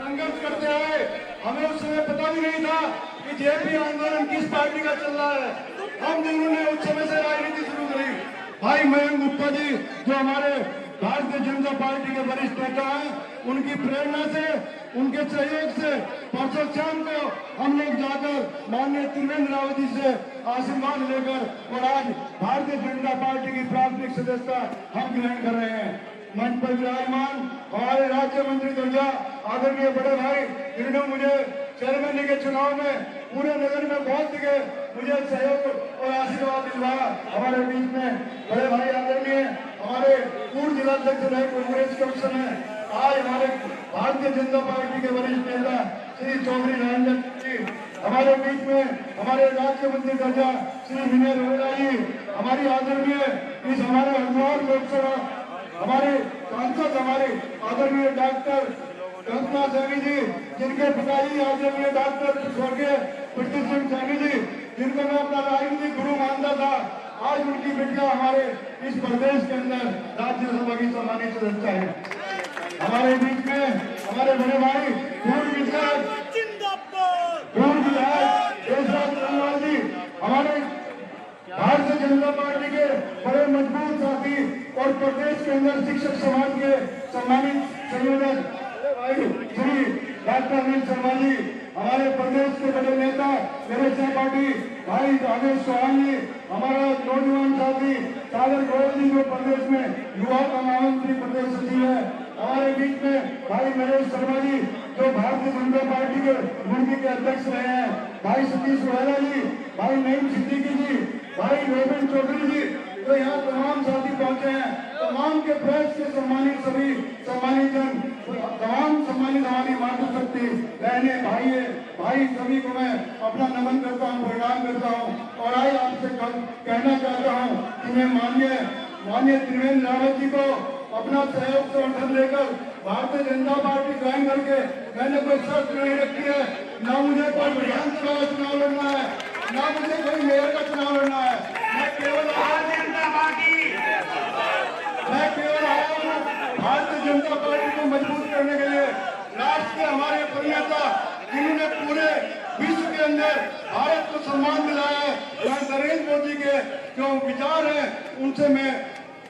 संघर्ष करते आए। हमें उस समय पता भी नहीं था कि जेपी आंदोलन किस पार्टी का चल रहा है। हम दोनों ने उस समय से राजनीति शुरू करी। भाई मयंक गुप्ता जी जो हमारे भारतीय जनता पार्टी के वरिष्ठ नेता हैं, उनकी प्रेरणा से, उनके सहयोग से परसों शाम को हम लोग जाकर माननीय त्रिवेंद्र रावत जी से आशीर्वाद लेकर और आज भारतीय जनता पार्टी की प्राथमिक सदस्यता हम ग्रहण कर रहे हैं। मंच पर विराजमान हमारे राज्य मंत्री दर्जा आदरणीय बड़े भाई, जिन्होंने मुझे चेयरमैन के चुनाव में पूरे नगर में बहुत जगह मुझे सहयोग और आशीर्वाद दिलवाया। हमारे बीच में बड़े भाई आदरणीय हमारे पूर्व जिलाध्यक्ष रहे कांग्रेस के अवसर में आज हमारे भारतीय जनता पार्टी के वरिष्ठ नेता श्री चौधरी रंजन जी, हमारे बीच में हमारे राज्य मंत्री दर्जा श्री विनय रोहरा जी, हमारी आदरणीय इस हमारे हरिद्वार लोकसभा हमारे सांसद हमारे आदरणीय डॉक्टर कल्पना सैनी जी, जिनके पिताजी आदरणीय डॉक्टर स्वर्गीय पृथ्वी सिंह सैनी जी, जिनको मैं अपना राजनीतिक गुरु मानता था, आज उनकी बेटिया हमारे इस प्रदेश के अंदर राज्यसभा की सम्मानित सदस्य है। हमारे बीच में हमारे बड़े भाई पूर्व विधायक देशराज चंद्रलाल जी, हमारे भारतीय जनता पार्टी के बड़े मजबूत साथी और प्रदेश के अंदर शिक्षक समाज के सम्मानित संयोजक श्री डॉक्टर अनिल शर्मा जी, हमारे प्रदेश के बड़े नेता मेरे सहपाठी भाई राजेश चौहान जी, हमारा नौजवान साथी सागर गोयल जी जो प्रदेश में युवा का महामंत्री प्रदेश सचिव है। हमारे बीच में भाई नरेश शर्मा जी जो भारतीय जनता पार्टी के मुंबई के अध्यक्ष रहे हैं, भाई सतीश रोहरा जी, भाई नईम सिद्दीकी जी, भाई रोबिन चौधरी जी, तो यहाँ तमाम साथी पहुंचे हैं। तमाम के प्रेस के सम्मानित सभी सम्मानित जन, तमाम सम्मानित हमारी मातृशक्ति बहने भाई सभी को मैं अपना नमन करता हूँ, प्रणाम करता हूँ और आज आपसे कहना चाहता हूँ कि मैं माननीय त्रिवेंद्र रावत जी को अपना सहयोग समर्थन लेकर भारतीय जनता पार्टी ज्वाइन करके मैंने कोई शर्त नहीं रखी है, ना मुझे कोई विधानसभा का चुनाव लड़ना है, ना मुझे कोई मेयर का चुनाव लड़ना है। मैं केवल आया हूँ भारतीय जनता पार्टी को मजबूत करने के लिए। राष्ट्र के हमारे प्रणेता जिन्होंने पूरे विश्व के अंदर भारत को सम्मान दिलाया है, नरेंद्र मोदी के जो विचार हैं उनसे मैं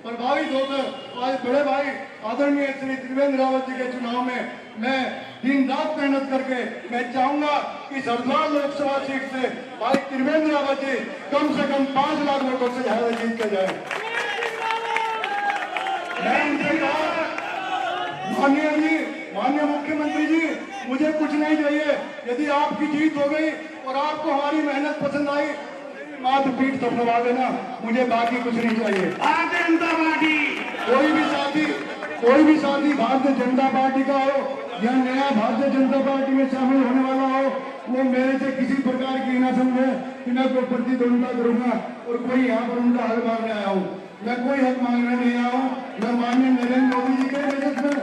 प्रभावित होकर आज बड़े भाई आदरणीय श्री त्रिवेंद्र रावत जी के चुनाव में मैं दिन रात मेहनत करके मैं चाहूंगा कि हरिद्वार लोकसभा सीट से भाई त्रिवेंद्र रावत जी कम से कम 5 लाख वोटों से ज्यादा जीत के जाए। माननीय मुख्यमंत्री जी, मुझे कुछ नहीं चाहिए। यदि आपकी जीत हो गई और आपको हमारी मेहनत पसंद आई, मात्र पीठ थपथपा देना, मुझे बाकी कुछ नहीं चाहिए। भारतीय जनता पार्टी कोई भी साथी भारतीय जनता पार्टी का हो या नया भारतीय जनता पार्टी में शामिल होने वाला हो, वो मेरे से किसी प्रकार की ना समझे कि मैं कोई प्रतिद्वंदिता करूंगा और कोई यहाँ पर उनका हक मांगने आया हूँ। मैं कोई हक मांगने नहीं आया हूँ। मैं माननीय नरेंद्र मोदी जी के नेतृत्व में,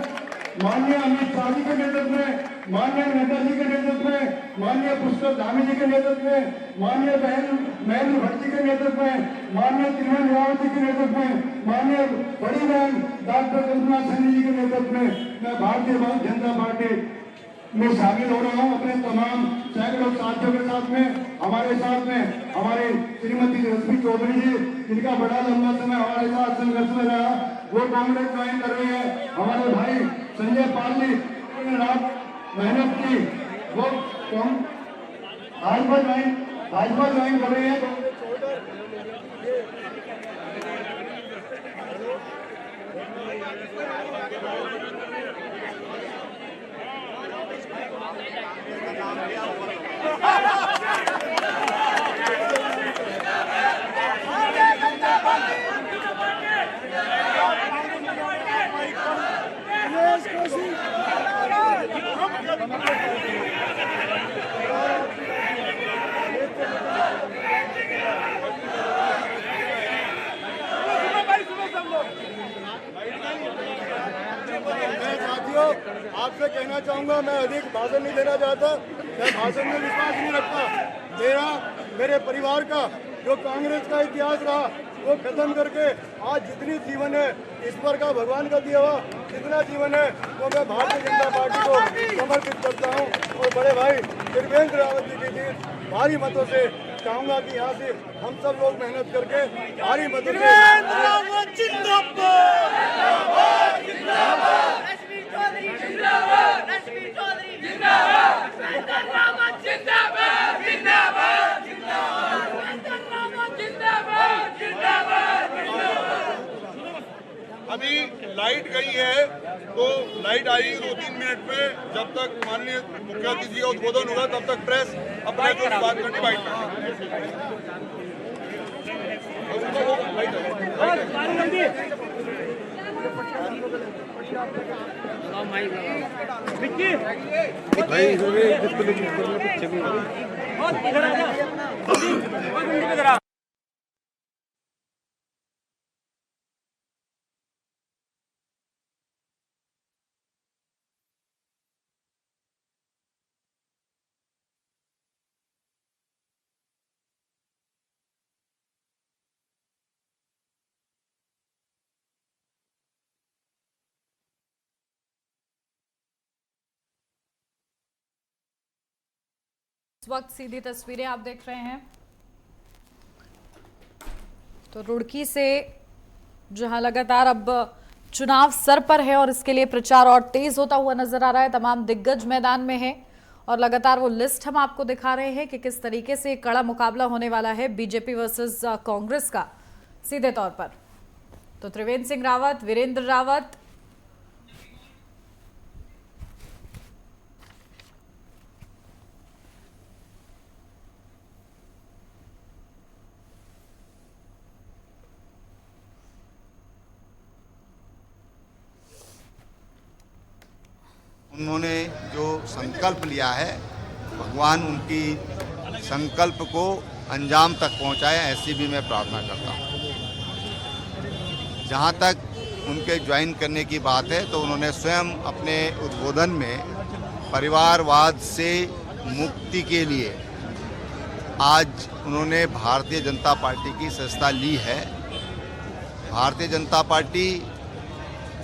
माननीय अमित शाह जी के नेतृत्व में, माननीय नड्डा जी के नेतृत्व में, माननीय पुष्कर धामी जी के नेतृत्व में, माननीय महेंद्र भट्ट जी के नेतृत्व में, माननीय त्रिवेंद्र रावत जी के नेतृत्व में, माननीय बड़ी बहन डॉक्टर कल्पना सैनी जी के नेतृत्व में मैं भारतीय जनता पार्टी में शामिल हो रहा हूँ। अपने तमाम सैकड़ों साथियों के साथ में हमारे श्रीमती रश्मि चौधरी जी, जिनका बड़ा लंबा समय हमारे साथ संघर्ष में रहा, वो कांग्रेस ज्वाइन कर रही है। हमारे भाई संजय पाल जी रात मेहनत की, वो भाजपा ज्वाइन कर रही है। आपसे कहना चाहूंगा, मैं अधिक भाषण नहीं देना चाहता, मैं भाषण में विश्वास नहीं रखता। मेरे परिवार का जो कांग्रेस का इतिहास रहा वो खत्म करके आज जितनी जीवन है ईश्वर का भगवान का दिया हुआ इतना जीवन है तो मैं भारतीय जनता पार्टी को समर्पित करता हूँ। और बड़े भाई त्रिवेंद्र रावत जी के लिए भारी मतों से चाहूंगा कि यहाँ से हम सब लोग मेहनत करके भारी मतों से अभी लाइट गई है तो लाइट आई 2-3 मिनट में, जब तक माननीय मुख्यमंत्री जी का उद्बोधन होगा तब तक प्रेस अपना जो बात करनी बाइट करें। इस वक्त सीधी तस्वीरें आप देख रहे हैं तो रुड़की से, जहां लगातार अब चुनाव सर पर है और इसके लिए प्रचार और तेज होता हुआ नजर आ रहा है। तमाम दिग्गज मैदान में है और लगातार वो लिस्ट हम आपको दिखा रहे हैं कि किस तरीके से कड़ा मुकाबला होने वाला है बीजेपी वर्सेस कांग्रेस का सीधे तौर पर। तो त्रिवेंद्र सिंह रावत, वीरेंद्र रावत, उन्होंने जो संकल्प लिया है, भगवान उनकी संकल्प को अंजाम तक पहुंचाए, ऐसी भी मैं प्रार्थना करता हूं। जहां तक उनके ज्वाइन करने की बात है तो उन्होंने स्वयं अपने उद्बोधन में परिवारवाद से मुक्ति के लिए आज उन्होंने भारतीय जनता पार्टी की सदस्यता ली है। भारतीय जनता पार्टी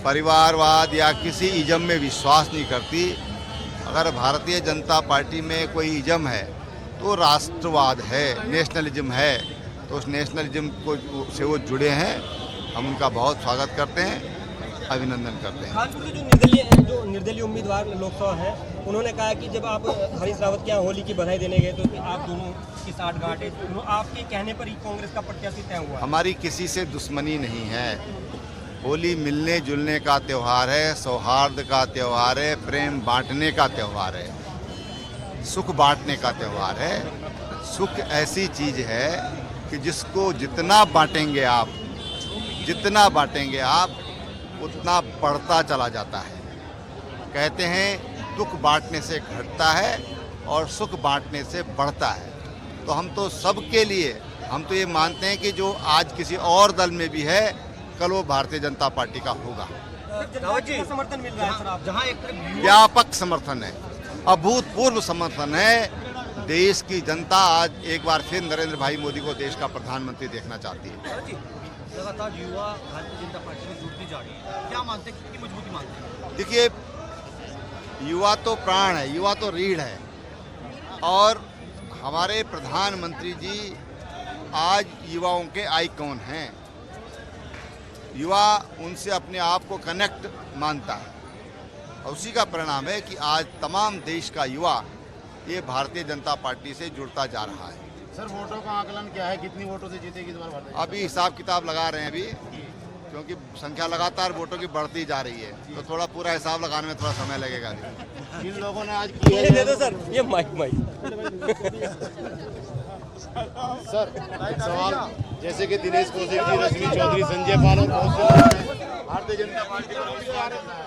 परिवारवाद या किसी इज़म में विश्वास नहीं करती। अगर भारतीय जनता पार्टी में कोई इज़म है तो राष्ट्रवाद है, नेशनलिज्म है। तो उस नेशनलिज्म को से वो जुड़े हैं, हम उनका बहुत स्वागत करते हैं, अभिनंदन करते हैं। खासकर जो निर्दलीय उम्मीदवार लोकसभा है, उन्होंने कहा कि जब आप हरीश रावत के यहाँ होली की बधाई देने गए तो आप दोनों की साठगांठ है, आपके कहने पर ही कांग्रेस का प्रत्याशी तय हुआ। हमारी किसी से दुश्मनी नहीं है। होली मिलने जुलने का त्यौहार है, सौहार्द का त्यौहार है, प्रेम बांटने का त्यौहार है, सुख बांटने का त्यौहार है। सुख ऐसी चीज़ है कि जिसको जितना बांटेंगे आप उतना बढ़ता चला जाता है। कहते हैं दुख बांटने से घटता है और सुख बांटने से बढ़ता है। तो हम तो सबके लिए, हम तो ये मानते हैं कि जो आज किसी और दल में भी है, कल वो भारतीय जनता पार्टी का होगा। समर्थन मिल रहा है सर, आप जहां एक व्यापक समर्थन है, अभूतपूर्व समर्थन है। देश की जनता आज एक बार फिर नरेंद्र भाई मोदी को देश का प्रधानमंत्री देखना चाहती है। लगातार युवा भारतीय जनता पार्टी में जुड़ती जा रही है, क्या मानते हैं, कितनी मजबूती मानते हैं? देखिए, युवा तो प्राण है, युवा तो रीढ़ है। और हमारे प्रधानमंत्री जी आज युवाओं के आइकॉन हैं। युवा उनसे अपने आप को कनेक्ट मानता है और उसी का परिणाम है कि आज तमाम देश का युवा ये भारतीय जनता पार्टी से जुड़ता जा रहा है। सर, वोटों का आकलन क्या है, कितनी वोटों से जीतेगी इस बार भारतीय? अभी हिसाब किताब लगा रहे हैं अभी, क्योंकि संख्या लगातार वोटों की बढ़ती जा रही है, तो थोड़ा पूरा हिसाब लगाने में थोड़ा समय लगेगा। जिन लोगों ने आज किया है, दे दो सर, ये माइक सर एक सवाल, जैसे कि दिनेश कौशिक जी, रश्मि चौधरी, संजय पाल और बहुत से लोग हैं भारतीय जनता पार्टी पर विश्वास रखता है।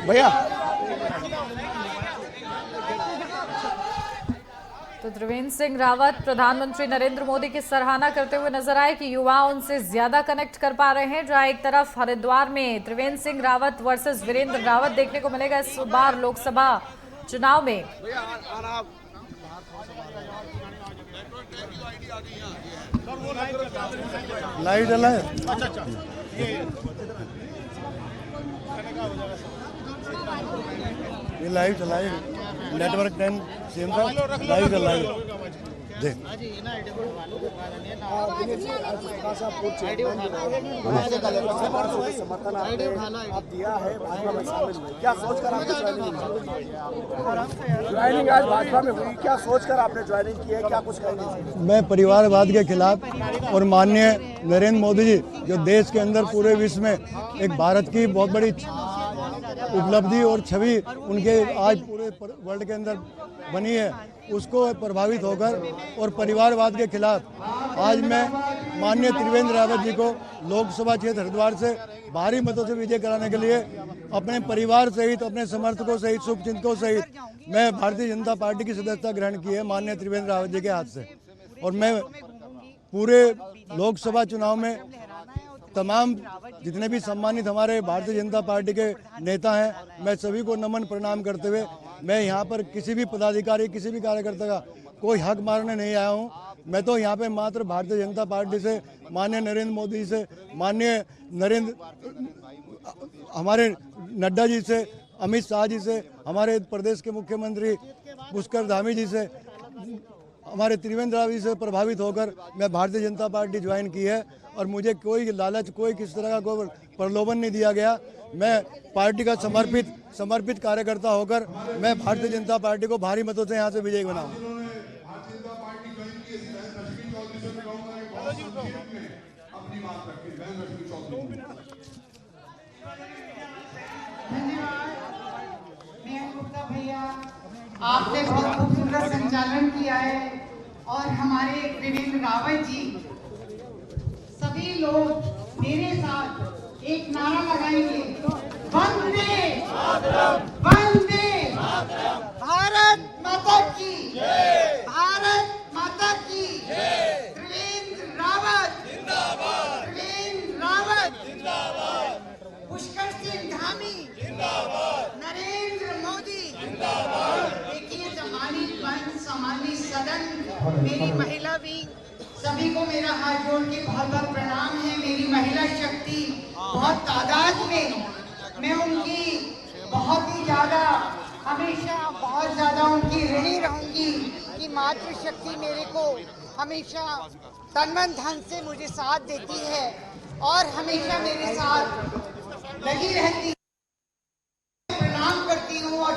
भैया तो त्रिवेंद्र सिंह रावत प्रधानमंत्री नरेंद्र मोदी की सराहना करते हुए नजर आए कि युवा उनसे ज्यादा कनेक्ट कर पा रहे हैं। जहां एक तरफ हरिद्वार में त्रिवेंद्र सिंह रावत वर्सेस वीरेंद्र रावत देखने को मिलेगा इस बार लोकसभा चुनाव में। लाइट जला है। ये लाइट चलाई नेटवर्क 10 सेम का लाइट चलाई देख समर्थन आप दिया है भाजपा में शामिल हुए, क्या सोचकर आपने ज्वाइनिंग आज भाजपा में हुई, क्या सोचकर आपने ज्वाइनिंग की है, क्या कुछ कहना? मैं परिवारवाद के खिलाफ और माननीय नरेंद्र मोदी जी जो देश के अंदर पूरे विश्व में एक भारत की बहुत बड़ी उपलब्धि और छवि उनके आज पूरे वर्ल्ड के अंदर बनी है, उसको प्रभावित होकर और परिवारवाद के खिलाफ आज मैं माननीय त्रिवेंद्र रावत जी को लोकसभा क्षेत्र हरिद्वार से भारी मतों से विजय कराने के लिए अपने परिवार सहित अपने समर्थकों सहित शुभचिंतकों सहित मैं भारतीय जनता पार्टी की सदस्यता ग्रहण की है माननीय त्रिवेंद्र रावत जी के हाथ से। और मैं पूरे लोकसभा चुनाव में तमाम जितने भी सम्मानित हमारे भारतीय जनता पार्टी के नेता हैं, मैं सभी को नमन प्रणाम करते हुए मैं यहाँ पर किसी भी पदाधिकारी किसी भी कार्यकर्ता का कोई हक मारने नहीं आया हूँ। मैं तो यहाँ पे मात्र भारतीय जनता पार्टी से माननीय नरेंद्र मोदी से माननीय हमारे नड्डा जी से अमित शाह जी से हमारे प्रदेश के मुख्यमंत्री पुष्कर धामी जी से हमारे त्रिवेंद्र रावत जी से प्रभावित होकर मैं भारतीय जनता पार्टी ज्वाइन की है और मुझे कोई लालच कोई किस तरह का कोई प्रलोभन नहीं दिया गया। मैं पार्टी का समर्पित कार्यकर्ता होकर मैं भारतीय जनता पार्टी को भारी मतों से यहाँ से विजयी बनाऊँ। आपने बहुत खूबसूरत संचालन किया है और हमारे त्रिवेंद्र रावत जी सभी लोग मेरे साथ एक नारा लगाएंगे, वंदे वंदे भारत माता की भारत माता की त्रिवेंद्र रावत जिंदाबाद त्रिवेंद्र रावत जिंदाबाद पुष्कर सिंह धामी जिंदाबाद नरेंद्र मोदी जिंदाबाद। देखिए सम्मानित मंच सम्मानित सदन मेरी महिला भी सभी को मेरा हाथ जोड़ के बहुत बहुत प्रणाम है। मेरी महिला शक्ति बहुत तादाद में मैं उनकी बहुत ही ज्यादा हमेशा बहुत ज्यादा उनकी ऋणी रहूंगी कि मातृशक्ति मेरे को हमेशा तन मन धन से मुझे साथ देती है और हमेशा मेरे साथ लगी रहती है। प्रणाम करती हूँ और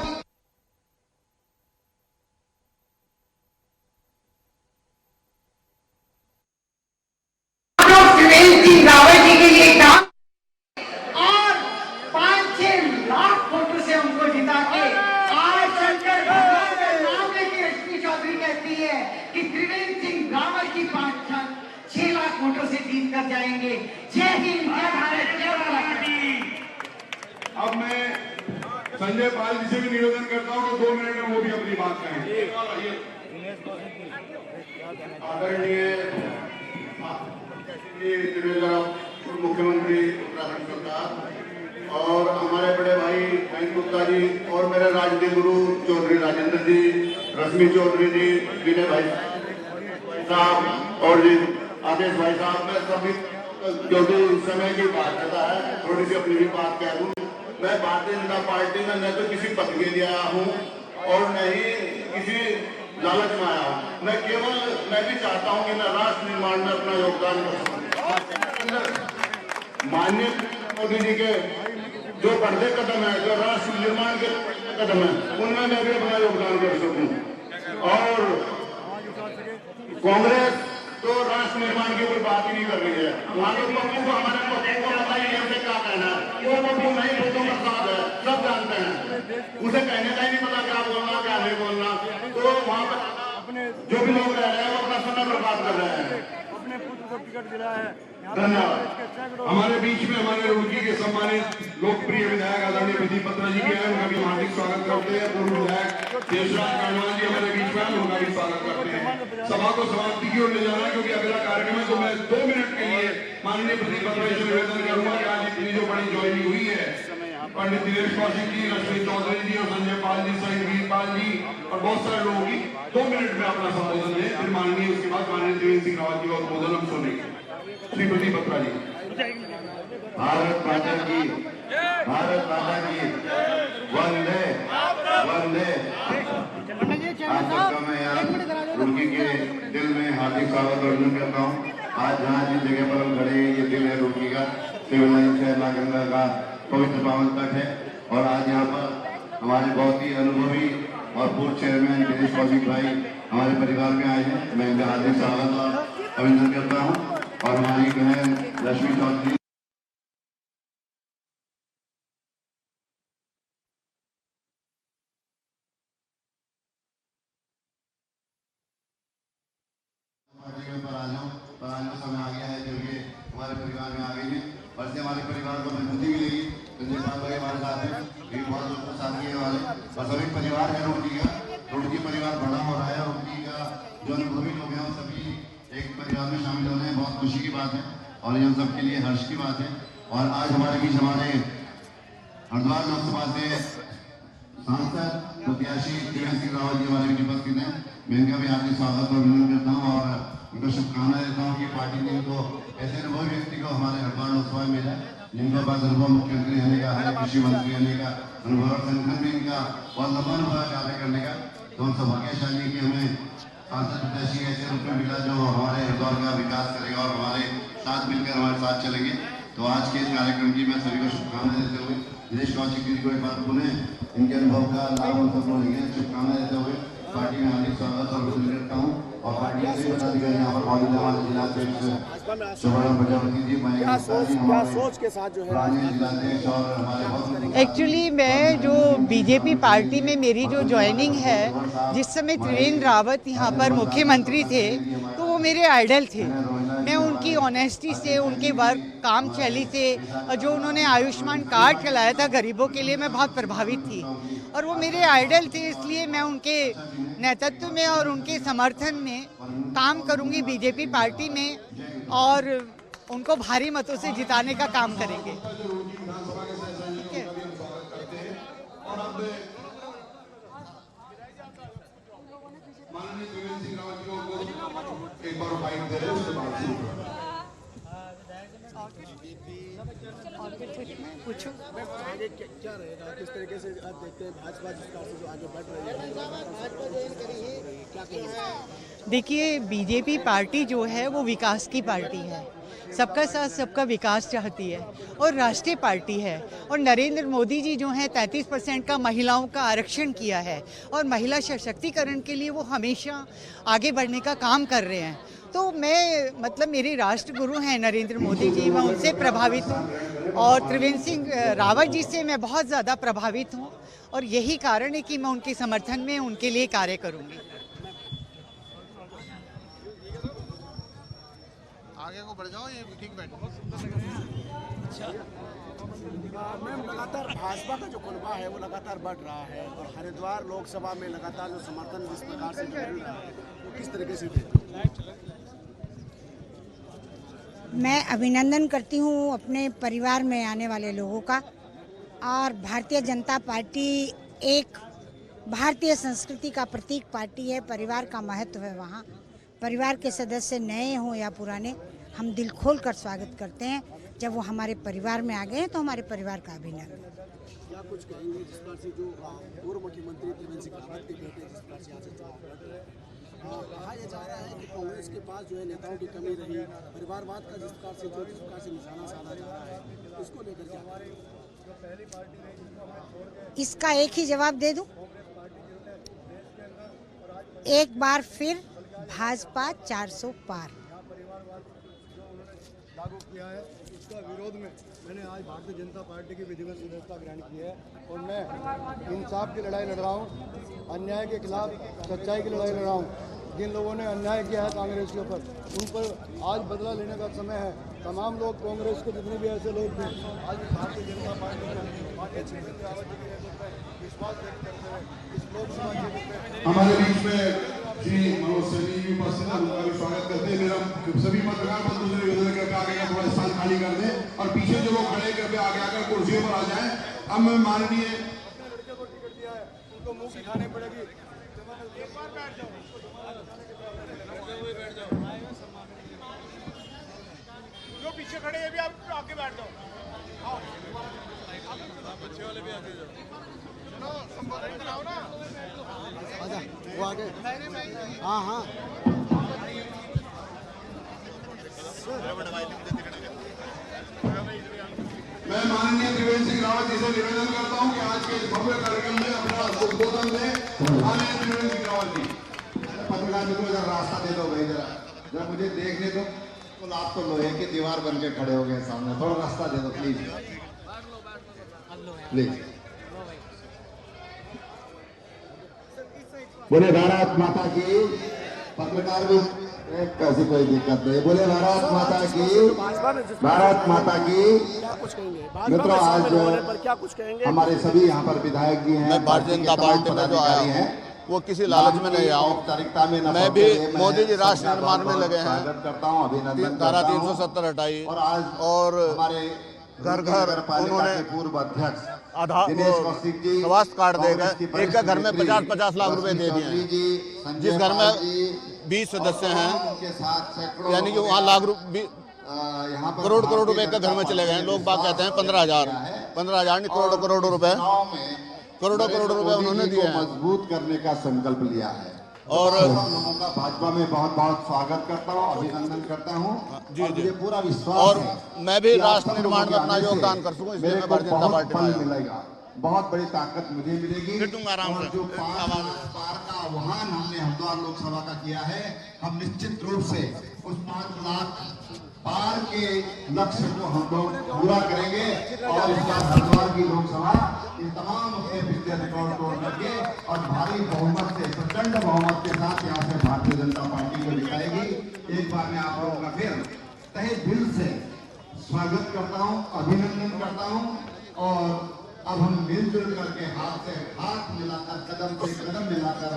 रावत जी के लिए काम और 5-6 लाख वोटों से हमको जिता के आज शंकर भगवान का नाम लेके रश्मि चौधरी कहती है कि त्रिवेंद्र सिंह रावत की 5-6 लाख वोटों से जीत कर जाएंगे। जय हिंद जय भारत जय भारत। अब मैं संजय पाल जी से भी निवेदन करता हूँ कि 2 मिनट में वो भी अपनी बात कहें। आदरणीय मुख्यमंत्री उत्तराखंड सरकार और हमारे बड़े भाई महेंद्र गुप्ता जी और मेरे राजनीतिक गुरु चौधरी राजेंद्र जी, रश्मि चौधरी जी, विनय भाई साहब और जी आदेश भाई साहब, मैं सभी क्योंकि समय की बात करता है थोड़ी सी अपनी भी बात कह दूं। मैं भारतीय जनता पार्टी में न तो किसी पद के लिए आया हूँ और न ही किसी लालच में आया हूँ। मैं भी चाहता हूँ कि मैं राष्ट्र निर्माण में अपना योगदान कर सकूँ। माननीय मोदी जी के जो बढ़ते कदम है, जो राष्ट्र निर्माण के कदम है, उनमें मैं भी अपना योगदान कर सकूं। और कांग्रेस तो राष्ट्र निर्माण की कोई बात ही नहीं कर रही है। वहाँ तो पप्पू को हमारे पप्पू को पता ही नहीं क्या कहना है। वो पप्पू नहीं वोटों का साथ है, सब जानते हैं। उसे कहने का ही नहीं पता क्या बोलना क्या नहीं बोलना। तो वहाँ पर जो भी लोग रह रहे हैं वो अपना समय बर्बाद कर रहे हैं। धन्यवाद। हमारे बीच में हमारे रुड़की के सम्मानित लोकप्रिय विधायक आदरणीय विधि पत्रा जी के हैं, उनका भी हार्दिक स्वागत करते हैं। पूर्व विधायक देशराज कर्णवाल जी हमारे बीच में, उनका भी स्वागत करते हैं। सभा को समाप्ति की ओर ले जाना क्योंकि अगला कार्यक्रम है, तो मैं 2 मिनट के लिए माननीय विधि पत्रा जी से निवेदन करूंगा कि आज इतनी जो बड़ी ज्वाइनिंग हुई है पंडित दिनेश कौशिक जी, रश्मि चौधरी जी और संजय पाल जी सहित वीरपाल जी और बहुत सारे लोगों की 2 मिनट में अपना संबोधन दें, फिर माननीय उसके बाद माननीय त्रिवेंद्र सिंह रावत जी का उद्बोधन हम सुनेंगे। श्रीमती बत्रा जी। भारत माता की, भारत माता की, वंदे वंदे। आप सबका मैं यहाँ रुड़की के दिल में हार्दिक स्वागत और अभिनंदन करता हूँ। आज जहाँ जिस जगह पर हम खड़े हैं, ये दिल है रुड़की का, शिवलाइन से माँ गंगा का पवित्र पावन तट है। और आज यहाँ पर हमारे बहुत ही अनुभवी और पूर्व चेयरमैन दिनेश कौशिक भाई हमारे परिवार में आए हैं। मैं इनका हार्दिक स्वागत और अभिनंदन करता हूँ। और हमारी बहन रश्मि चौधरी पर आज का समय आ गया है जो ये हमारे परिवार में आ गई है। और इससे हमारे परिवार को मजबूती मिलेगी। संजय पाल भाई हमारे साथ हैं, ये बहुत लोग साथी है हमारे, और सभी परिवार है रुड़की का। रुड़की परिवार बड़ा हो रहा है। रुड़की का जो अनुभवी लोग हैं वो सभी एक परिवार में शामिल हो रहे हैं। बहुत खुशी की बात है और ये हम सबके लिए हर्ष की बात है। और आज हमारे बीच हमारे हरिद्वार लोकसभा से सांसद प्रत्याशी त्रिवेंद्र सिंह रावत जी हमारे बीच उपस्थित हैं। मैं इनका भी हार्दिक स्वागत और अभिनंदन करता हूँ और उनको शुभकामनाएं देता हूँ कि पार्टी ने इनको ऐसे अनुभवी व्यक्ति को हमारे हरिद्वार लोकसभा में भेजा जिनके पास अनुभव मुख्यमंत्री होने का है, कृषि मंत्री होने का अनुभव, और संगठन में इनका बहुत लंबा अनुभव है कार्य करने का। तो हम सौभाग्यशाली कि हमें सांसद प्रत्याशी ऐसे रूप में मिला जो हमारे हरिद्वार का विकास करेगा और हमारे साथ मिलकर हमारे साथ चलेंगे। तो आज के इस कार्यक्रम की मैं सभी को शुभकामनाएं देते हुए दिनेश कौशिक जी को एक बार पुनः इनके अनुभव का लाभ हम सबको लेंगे। शुभकामनाएं देते हुए पार्टी में हार्दिक स्वागत और अभिनंदन करता हूँ। और पार्टी के पदाधिकारी यहाँ पर मौजूद हमारे जिला अध्यक्ष शोभा प्रजापति जी, क्या सोच के साथ जो है जिलाध्यक्ष और हमारे एक्चुअली मैं जो बीजेपी पार्टी में मेरी जो ज्वाइनिंग है, जिस समय त्रिवेंद्र रावत यहाँ पर मुख्यमंत्री थे तो वो मेरे आइडल थे। मैं उनकी ऑनेस्टी से, उनके वर्क काम शैली से, और जो उन्होंने आयुष्मान कार्ड चलाया था गरीबों के लिए, मैं बहुत प्रभावित थी और वो मेरे आइडल थे। इसलिए मैं उनके नेतृत्व में और उनके समर्थन में काम करूंगी बीजेपी पार्टी में और उनको भारी मतों से जिताने का काम करेंगे। पूछो आगे क्या रहेगा, किस तरीके से आप देखते हैं भाजपा जिस तरह से जो आगे बढ़ रही है, क्या कहेंगे? देखिए, बीजेपी पार्टी जो है वो विकास की पार्टी है, सबका साथ सबका विकास चाहती है और राष्ट्रीय पार्टी है। और नरेंद्र मोदी जी जो हैं 33% का महिलाओं का आरक्षण किया है और महिला सशक्तिकरण के लिए वो हमेशा आगे बढ़ने का काम कर रहे हैं। तो मैं मतलब मेरे राष्ट्रगुरु हैं नरेंद्र मोदी जी, मैं उनसे प्रभावित हूँ और त्रिवेंद्र सिंह रावत जी से मैं बहुत ज़्यादा प्रभावित हूँ और यही कारण है कि मैं उनके समर्थन में उनके लिए कार्य करूँगी। आगे को बढ़ जाओ, ये ठीक बैठो। मैम, लगातार भाजपा का जो कुनबा है वो लगातार बढ़ रहा है और हरिद्वार लोकसभा में लगातार जो समर्थन जिस प्रकार से मिल रहा है वो किस तरीके से देते हैं? मैं अभिनंदन करती हूँ अपने परिवार में आने वाले लोगों का। और भारतीय जनता पार्टी एक भारतीय संस्कृति का प्रतीक पार्टी है, परिवार का महत्व है वहाँ। परिवार के सदस्य नए हों या पुराने, हम दिल खोल कर स्वागत करते हैं। जब वो हमारे परिवार में आ गए हैं तो हमारे परिवार का अभिनंदन। क्या कुछ कहेंगे जिस प्रकार से जो पूर्व मुख्यमंत्री त्रिवेंद्र सिंह रावत के बेटे जिस प्रकार से यहाँ से चुनाव लड़ रहे हैं, कहा यह जा रहा है कि कांग्रेस के पास जो है नेताओं की कमी रही, परिवारवाद का जिस प्रकार से निशाना साधा जा रहा है, इसको लेकर क्या? इसका एक ही जवाब दे दूं, एक बार फिर भाजपा 400 पार। लागू किया है, इसका विरोध में मैंने आज भारतीय जनता पार्टी की विधिवत सदस्यता ग्रहण की है और मैं इंसाफ की लड़ाई लड़ रहा हूँ, अन्याय के खिलाफ सच्चाई की लड़ाई लड़ रहा हूँ। जिन लोगों ने अन्याय किया है कांग्रेस के ऊपर, उन पर आज बदला लेने का समय है। तमाम लोग कांग्रेस के जितने भी ऐसे लोग थे, आज भारतीय जनता पार्टी में विश्वास व्यक्त करते हैं। इस लोकसभा हमारे बीच में श्री मनोज सैनी जी उपस्थित हैं, उनका भी स्वागत करते हैं। मेरा सभी पत्रकार बंधु से निवेदन है कि आगे का थोड़ा स्थान खाली कर दें और पीछे जो लोग खड़े करके आगे आकर कुर्सियों पर आ जाएं। अब मैं माननीय उनको मुंह की खानी पड़ेगी। जो पीछे खड़े हैं भी आप आगे बैठ जाओ। बच्चे वाले भी आगे जाओ। चलो संबोधन कराओ ना। आजा वो आगे। हाँ हाँ मैं माननीय त्रिवेंद्र सिंह रावत जी से निवेदन करता हूं कि आज के इस भव्य कार्यक्रम में अपना उद्बोधन दें माननीय त्रिवेंद्र सिंह रावत जी। पत्रकार मित्रों जरा रास्ता दे दो भाई, जरा मुझे देखने दो। तो आप तो लोहे की दीवार बन के खड़े हो गए सामने, थोड़ा रास्ता दे दो प्लीज प्लीज। बोले भारत माता की। पत्रकार भी कैसी कोई दिक्कत नहीं, बोले भारत माता की। भारत माता की। मित्रों आज क्या कुछ कहेंगे? हमारे सभी यहाँ पर विधायक जी हैं, मैं भारतीय जनता पार्टी में जो आया हूँ वो किसी लालच में नहीं आऊँ। औपचारिकता में मैं भी मोदी जी राष्ट्र निर्माण में लगे हैं। स्वागत करता हूँ, अभिनंदन धारा करता हूं। 370 हटाई और आज और हमारे घर घर उन्होंने पूर्व अध्यक्ष आधार दिनेश कौशिक जी, स्वास्थ्य कार्ड देकर कांग्रेस की एक घर में वरिष्ठ 50-50 लाख रुपए दे दिए चौधरी जी, हैं। संजय जिस घर पाल में जी, 20 सदस्य और हैं उनके साथ सैकड़ों यानी कि लोगों वहाँ ने, लाख यहाँ पर करोड़ भारतीय रुपए का घर में जनता चले गए हैं। पार्टी लोग बात कहते हैं ने 15,000 किया है। 15,000 नहीं, और करोड़ों रुपए चुनाव में करोड़ों नरेंद्र रुपए मोदी उन्होंने जी दिए को हैं। मजबूत करने का संकल्प लिया है और सब लोगों का भाजपा में बहुत बहुत स्वागत करता हूँ, अभिनंदन करता हूँ। जी, और जी। मुझे पूरा विश्वास और है मैं भी कि आप राष्ट्र सब निर्माण में लोगों के अपना आने से योगदान कर सकूं, इसलिए मेरे मैं को भारतीय जनता बहुत पार्टी में बल आया हूं। मिलेगा, बहुत बड़ी ताकत मुझे मिलेगी। फिटूंगा आराम और से। जो 5 लाख पार का आह्वान हमने हरिद्वार लोकसभा का किया है, हम निश्चित रूप से उस 5 लाख पार के लक्ष्य को हम लोग पूरा करेंगे। और इस बार हरिद्वार की लोकसभा इन तमाम अपने पिछले रिकॉर्ड तोड़ करके और भारी बहुमत से, प्रचंड बहुमत के साथ यहाँ से भारतीय जनता पार्टी को जिताएगी। एक बार मैं आप लोगों का फिर तहे दिल से स्वागत करता हूँ, अभिनंदन करता हूँ। और अब हम मिलजुल करके हाथ से हाथ मिलाकर, कदम से कदम मिलाकर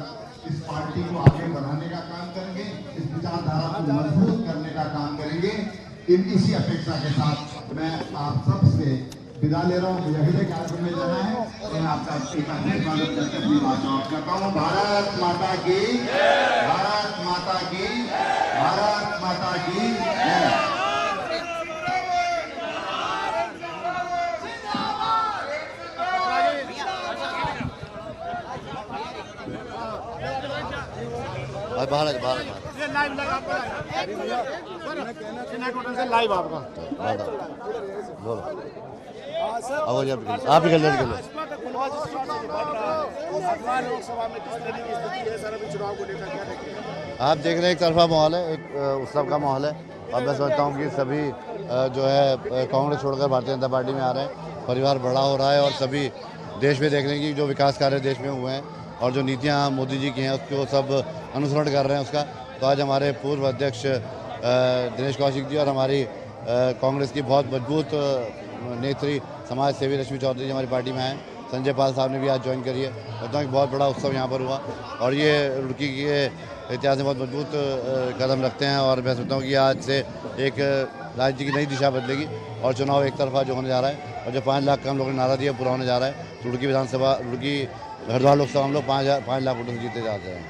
इस पार्टी को आगे बढ़ाने का काम करेंगे, इस विचारधारा को मजबूत करने का काम करेंगे। इसी अपेक्षा के साथ मैं आप सबसे विदा ले रहा हूँ। मुझे अगले कार्यक्रम में जाना है और मैं आपका एक आखिरी स्वागत करके अपनी बात समाप्त करता हूँ। भारत माता की। भारत माता की। भारत माता की जय। ये लाइव लगा लाइव आपका आप ही कर लोकसभा में किस तरीके की स्थिति है सर अभी चुनाव को लेकर क्या देखिए? आप देख रहे हैं एक तरफा माहौल है, एक उत्सव का माहौल है। और मैं समझता हूँ कि सभी जो है कांग्रेस छोड़कर भारतीय जनता पार्टी में आ रहे हैं। परिवार बड़ा हो रहा है और सभी देश में देख रहे हैं कि जो विकास कार्य देश में हुए हैं और जो नीतियाँ मोदी जी की हैं उसको सब अनुसरण कर रहे हैं उसका। तो आज हमारे पूर्व अध्यक्ष दिनेश कौशिक जी और हमारी कांग्रेस की बहुत मजबूत नेत्री समाज सेवी रश्मि चौधरी जी हमारी पार्टी में आए। संजय पाल साहब ने भी आज ज्वाइन करी है। कहता हूँ कि बहुत बड़ा उत्सव यहाँ पर हुआ और ये रुड़की के इतिहास में बहुत मजबूत कदम रखते हैं। और मैं सोचता हूँ कि आज से एक राज्य की नई दिशा बदलेगी और चुनाव एक तरफा जो होने जा रहा है और जो 5 लाख का हम लोगों ने नारा दिया पूरा होने जा रहा है। रुड़की विधानसभा, रुड़की हरिद्वार लोकसभा हम लोग 5 लाख वोटों से जीते जाते हैं।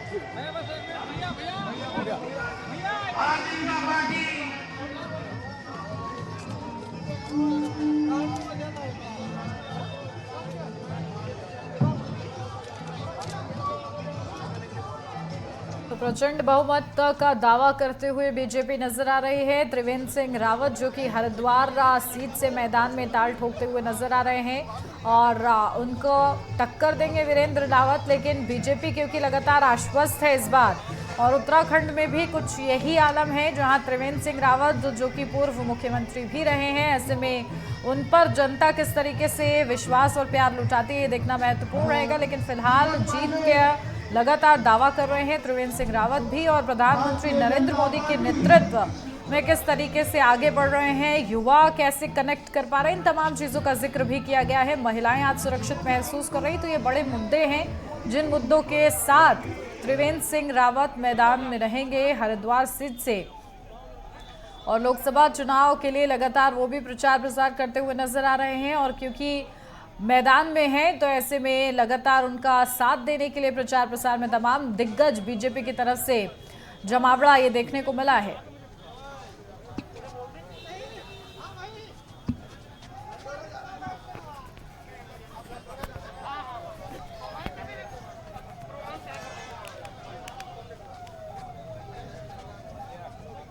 तो प्रचंड बहुमत का दावा करते हुए बीजेपी नजर आ रही है। त्रिवेंद्र सिंह रावत जो कि हरिद्वार सीट से मैदान में ताल ठोकते हुए नजर आ रहे हैं और उनको टक्कर देंगे वीरेंद्र रावत। लेकिन बीजेपी क्योंकि लगातार आश्वस्त है इस बार और उत्तराखंड में भी कुछ यही आलम है जहां त्रिवेंद्र सिंह रावत जो कि पूर्व मुख्यमंत्री भी रहे हैं, ऐसे में उन पर जनता किस तरीके से विश्वास और प्यार लुटाती है देखना महत्वपूर्ण रहेगा। लेकिन फिलहाल जीत के लगातार दावा कर रहे हैं त्रिवेंद्र सिंह रावत भी और प्रधानमंत्री नरेंद्र मोदी के नेतृत्व में किस तरीके से आगे बढ़ रहे हैं, युवा कैसे कनेक्ट कर पा रहे हैं, इन तमाम चीज़ों का जिक्र भी किया गया है। महिलाएं आज सुरक्षित महसूस कर रही, तो ये बड़े मुद्दे हैं जिन मुद्दों के साथ त्रिवेंद्र सिंह रावत मैदान में रहेंगे हरिद्वार सीट से। और लोकसभा चुनाव के लिए लगातार वो भी प्रचार प्रसार करते हुए नजर आ रहे हैं और क्योंकि मैदान में हैं, तो ऐसे में लगातार उनका साथ देने के लिए प्रचार प्रसार में तमाम दिग्गज बीजेपी की तरफ से जमावड़ा ये देखने को मिला है।